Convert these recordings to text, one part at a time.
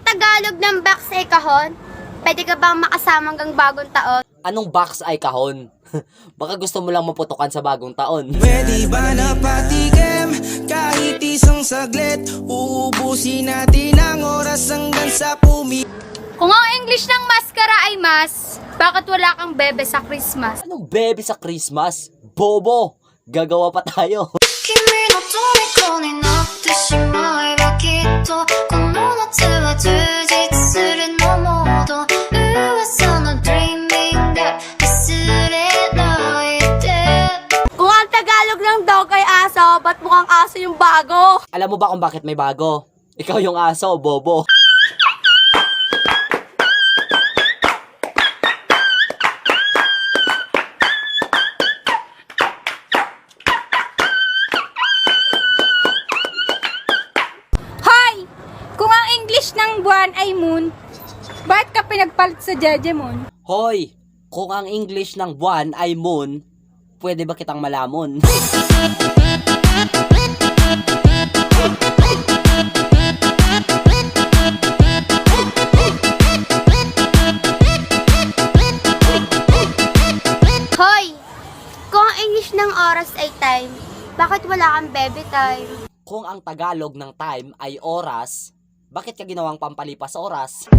Tagalog ng box ay kahon, pwede ka bang makasama hanggang bagong taon? Anong box ay kahon? Baka gusto mo lang maputukan sa bagong taon. Pwede ba na patikim kahit isang saglit? Uubusin natin ang oras hanggang sa Kung ang English ng maskara ay mas, bakit wala kang bebe sa Christmas? Anong baby sa Christmas? Bobo! Gagawa pa tayo. 君の虜になってしまえばきっとこの夏は充実するのモード噂の dreaming が忘れないで Kung ang Tagalog ng dog ay aso, ba't mukhang aso yung bago? Alam mo ba kung bakit may bago? Ikaw yung aso, bobo. Hoy! Kung ang English ng buwan ay moon, bakit ka pinagpalit sa Jejemon? Hoy! Kung ang English ng buwan ay moon, pwede ba kitang malamon? Hoy! Kung ang English ng oras ay time, bakit wala kang bebe time? Kung ang Tagalog ng time ay oras, bakit ka ginawang pampalipas oras?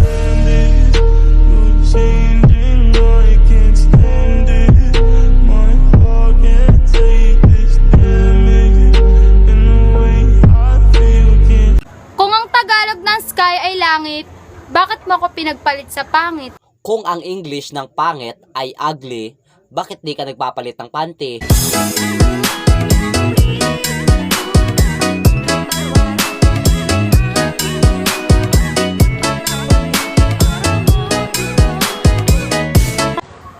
Kung ang Tagalog ng sky ay langit, bakit mo ko pinagpalit sa pangit? Kung ang English ng pangit ay ugly, bakit di ka nagpapalit ng panty?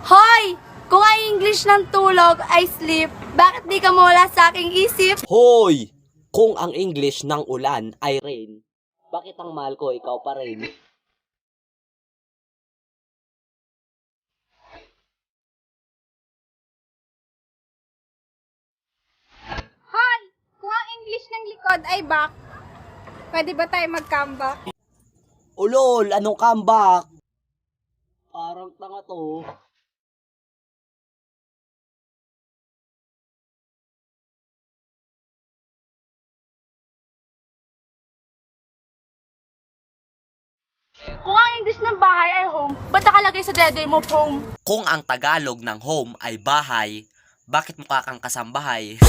Hoy! Kung ang English ng tulog ay sleep, bakit di ka mawala sa aking isip? Hoy! Kung ang English ng ulan ay rain, bakit ang mahal ko ikaw pa rin? Hoy! Kung ang English ng likod ay back, pwede ba tayo mag-comeback? Ulol, anong comeback? Parang tanga to. Kung ang English ng bahay ay home, ba't nakalagay sa dede mo home? Kung ang Tagalog ng home ay bahay, bakit mukha kang kasambahay?